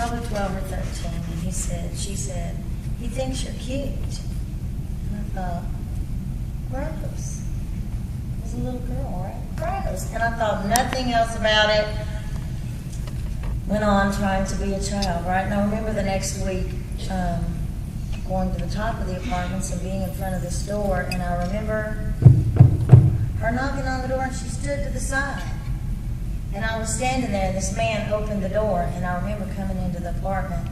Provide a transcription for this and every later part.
probably 12 or 13, and she said, he thinks you're cute. And I thought, gross. It was a little girl, right? Gross. And I thought nothing else about it. Went on trying to be a child, right? And I remember the next week going to the top of the apartments and being in front of this door, and I remember her knocking on the door, and she stood to the side. And I was standing there, and this man opened the door, and I remember coming into the apartment.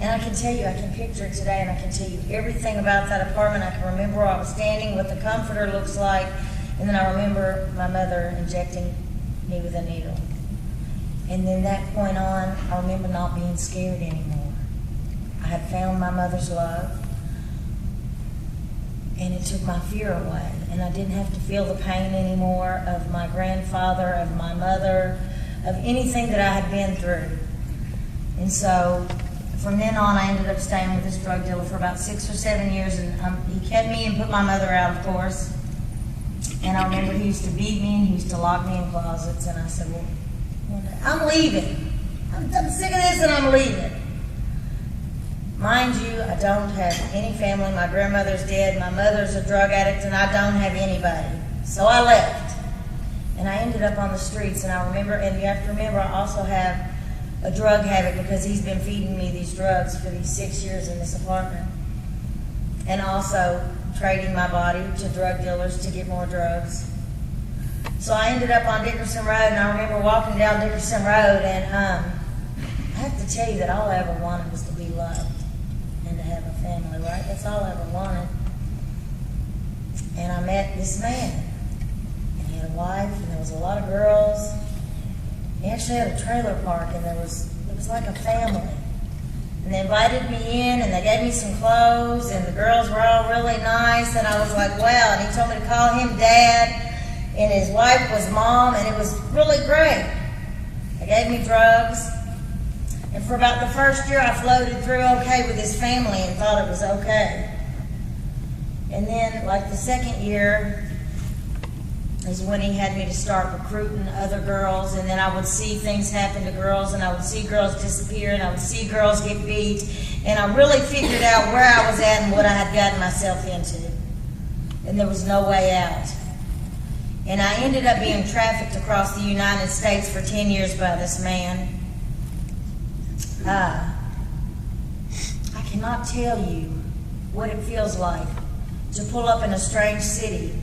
And I can tell you, I can picture it today, and I can tell you everything about that apartment. I can remember where I was standing, what the comforter looks like, and then I remember my mother injecting me with a needle. And then that point on, I remember not being scared anymore. I had found my mother's love, and it took my fear away. And I didn't have to feel the pain anymore of my grandfather, of my mother, of anything that I had been through. And so from then on, I ended up staying with this drug dealer for about 6 or 7 years, and he kept me and put my mother out, of course. And I remember he used to beat me, and he used to lock me in closets, and I said, well, I'm leaving. I'm sick of this, and I'm leaving. Mind you, I don't have any family. My grandmother's dead. My mother's a drug addict, and I don't have anybody. So I left. And I ended up on the streets, and I remember, and you have to remember, I also have a drug habit because he's been feeding me these drugs for these 6 years in this apartment. And also trading my body to drug dealers to get more drugs. So I ended up on Dickerson Road, and I remember walking down Dickerson Road, and I have to tell you that all I ever wanted was to be loved and to have a family, right? That's all I ever wanted. And I met this man, and he had a wife, and there was a lot of girls. He actually had a trailer park, and it was like a family. And they invited me in, and they gave me some clothes, and the girls were all really nice, and I was like, wow. And he told me to call him Dad, and his wife was Mom, and it was really great. They gave me drugs, and for about the first year, I floated through okay with his family and thought it was okay. And then, like the second year, is when he had me to start recruiting other girls, and then I would see things happen to girls, and I would see girls disappear, and I would see girls get beat, and I really figured out where I was at and what I had gotten myself into. And there was no way out. And I ended up being trafficked across the United States for 10 years by this man. I cannot tell you what it feels like to pull up in a strange city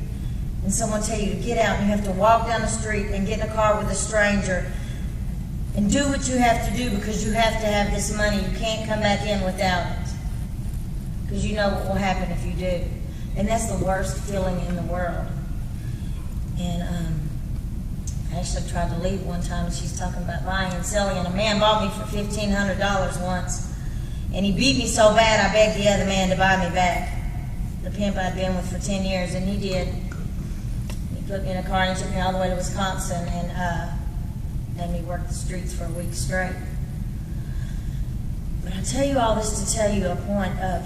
and someone tell you to get out, and you have to walk down the street and get in a car with a stranger and do what you have to do because you have to have this money. You can't come back in without it because you know what will happen if you do. And that's the worst feeling in the world. And I actually tried to leave one time, and she's talking about buying and selling, and a man bought me for $1,500 once. And he beat me so bad, I begged the other man to buy me back. The pimp I'd been with for 10 years, and he did. He put me in a car, and he took me all the way to Wisconsin, and made me work the streets for a week straight. But I tell you all this to tell you a point of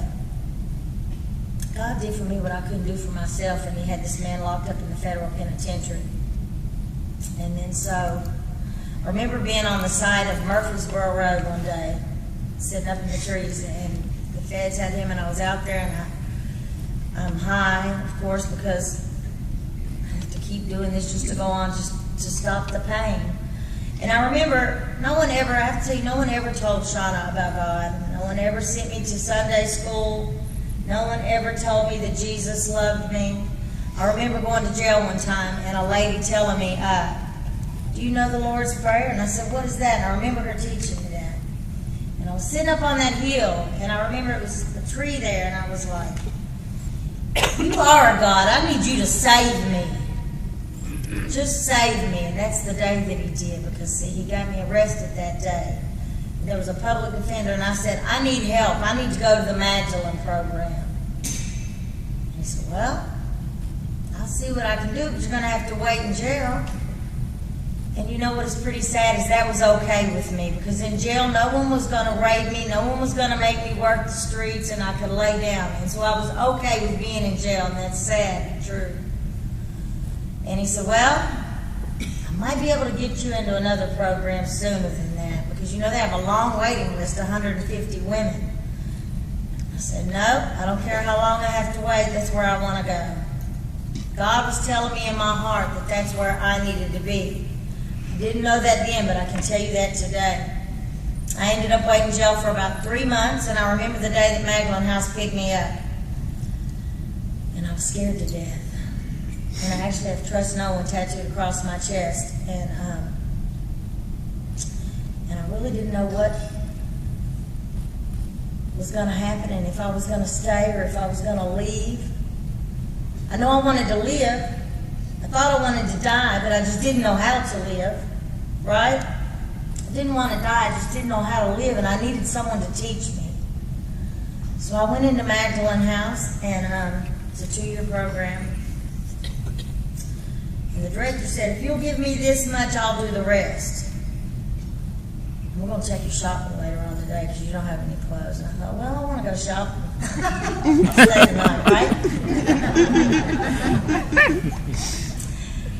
God did for me what I couldn't do for myself, and he had this man locked up in the federal penitentiary. And then so, I remember being on the side of Murfreesboro Road one day, sitting up in the trees, and the feds had him, and I was out there, and I'm high, of course, because I have to keep doing this just to go on, just to stop the pain. And I remember, I have to tell you, no one ever told Shana about God. No one ever sent me to Sunday school. No one ever told me that Jesus loved me. I remember going to jail one time and a lady telling me, do you know the Lord's Prayer? And I said, what is that? And I remember her teaching me that. And I was sitting up on that hill, and I remember it was a tree there, and I was like, you are a God. I need you to save me. Just save me. And that's the day that he did, because see, he got me arrested that day. There was a public defender, and I said, I need help. I need to go to the Magdalene program. And he said, well, I'll see what I can do, but you're going to have to wait in jail. And you know what is pretty sad is that was okay with me, because in jail, no one was going to rape me, no one was going to make me work the streets, and I could lay down. And so I was okay with being in jail, and that's sad but true. And he said, well, I might be able to get you into another program sooner than that, because because you know they have a long waiting list, 150 women. I said, no, I don't care how long I have to wait, that's where I want to go. God was telling me in my heart that that's where I needed to be. I didn't know that then, but I can tell you that today. I ended up waiting in jail for about 3 months, and I remember the day that Magdalene House picked me up. And I was scared to death. And I actually have Trust No One tattooed across my chest. And I really didn't know what was going to happen and if I was going to stay or if I was going to leave. I know I wanted to live. I thought I wanted to die, but I just didn't know how to live, right? I didn't want to die, I just didn't know how to live, and I needed someone to teach me. So I went into Magdalene House, and it's a 2-year program. And the director said, if you'll give me this much, I'll do the rest. We're going to take you shopping later on today because you don't have any clothes. And I thought, well, I want to go shopping. I'll stay the night, right?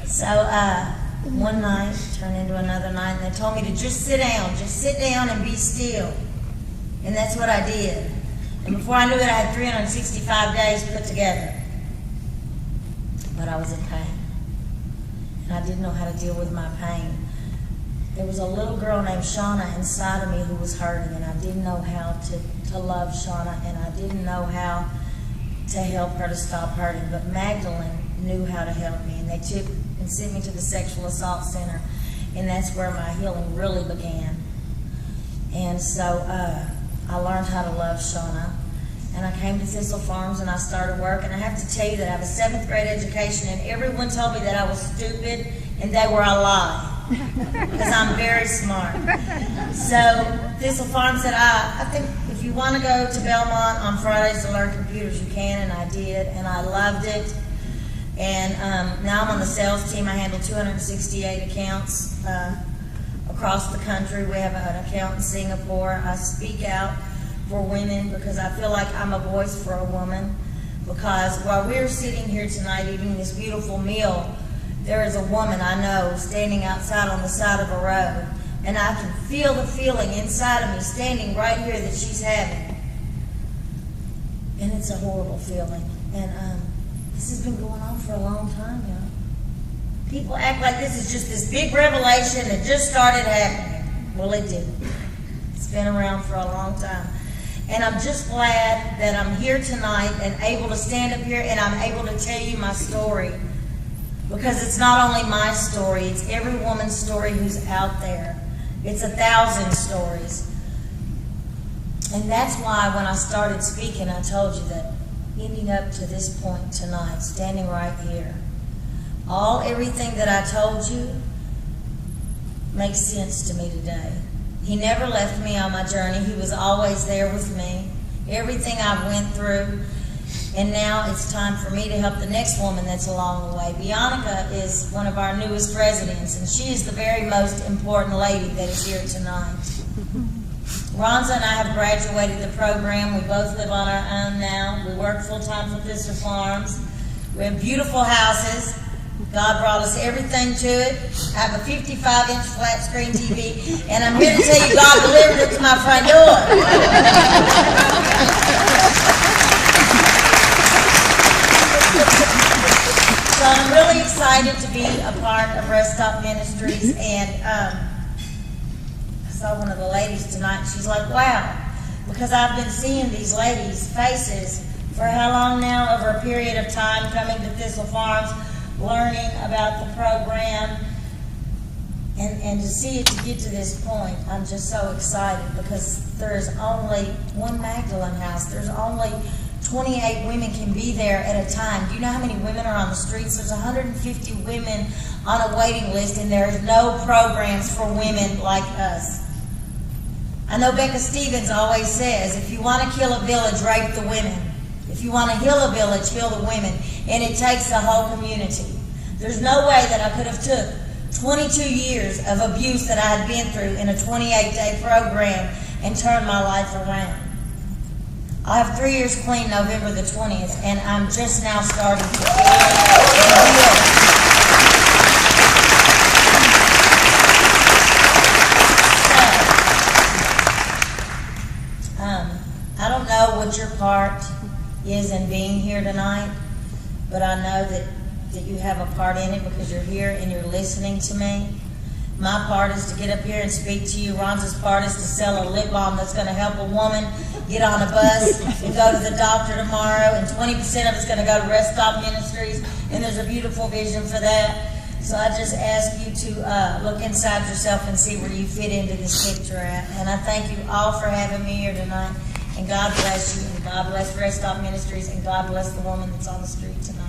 So one night turned into another night, and they told me to just sit down and be still. And that's what I did. And before I knew it, I had 365 days put together. But I was in pain. And I didn't know how to deal with my pain. There was a little girl named Shana inside of me who was hurting, and I didn't know how to love Shana, and I didn't know how to help her to stop hurting. But Magdalene knew how to help me, and they took and sent me to the sexual assault center, and that's where my healing really began. And so I learned how to love Shana, and I came to Thistle Farms and I started work. And I have to tell you that I have a 7th grade education, and everyone told me that I was stupid, and they were a lie. Because I'm very smart. So Thistle Farm said, I think if you want to go to Belmont on Fridays to learn computers, you can, and I did, and I loved it. And now I'm on the sales team. I handle 268 accounts across the country. We have an account in Singapore. I speak out for women because I feel like I'm a voice for a woman. Because while we're sitting here tonight eating this beautiful meal, there is a woman I know standing outside on the side of a road, and I can feel the feeling inside of me standing right here that she's having. And it's a horrible feeling. And this has been going on for a long time, y'all. People act like this is just this big revelation that just started happening. Well, it didn't. It's been around for a long time. And I'm just glad that I'm here tonight and able to stand up here and I'm able to tell you my story. Because it's not only my story, it's every woman's story who's out there. It's 1,000 stories. And that's why when I started speaking, I told you that ending up to this point tonight, standing right here, everything that I told you makes sense to me today. He never left me on my journey. He was always there with me. Everything I went through. And now it's time for me to help the next woman that's along the way. Bianca is one of our newest residents, and she is the very most important lady that is here tonight. Ronza and I have graduated the program. We both live on our own now. We work full-time for Thistle Farms. We have beautiful houses. God brought us everything to it. I have a 55-inch flat-screen TV, and I'm here to tell you God delivered it to my front door. So I'm really excited to be a part of Rest Stop Ministries, and I saw one of the ladies tonight. She's like, wow, because I've been seeing these ladies' faces for how long now? Over a period of time, coming to Thistle Farms, learning about the program, and to see it to get to this point, I'm just so excited because there's only one Magdalene House. There's only 28 women can be there at a time. Do you know how many women are on the streets? There's 150 women on a waiting list, and there's no programs for women like us. I know Becca Stevens always says, if you want to kill a village, rape the women. If you want to heal a village, heal the women. And it takes the whole community. There's no way that I could have took 22 years of abuse that I had been through in a 28-day program and turned my life around. I have 3 years clean November the 20th, and I'm just now starting to heal. what your part is in being here tonight, but I know that you have a part in it because you're here and you're listening to me. My part is to get up here and speak to you. Ron's part is to sell a lip balm that's going to help a woman get on a bus and go to the doctor tomorrow, and 20% of it's going to go to Rest Stop Ministries, and there's a beautiful vision for that. So I just ask you to look inside yourself and see where you fit into this picture at. And I thank you all for having me here tonight. And God bless you, and God bless Rest Stop Ministries, and God bless the woman that's on the street tonight.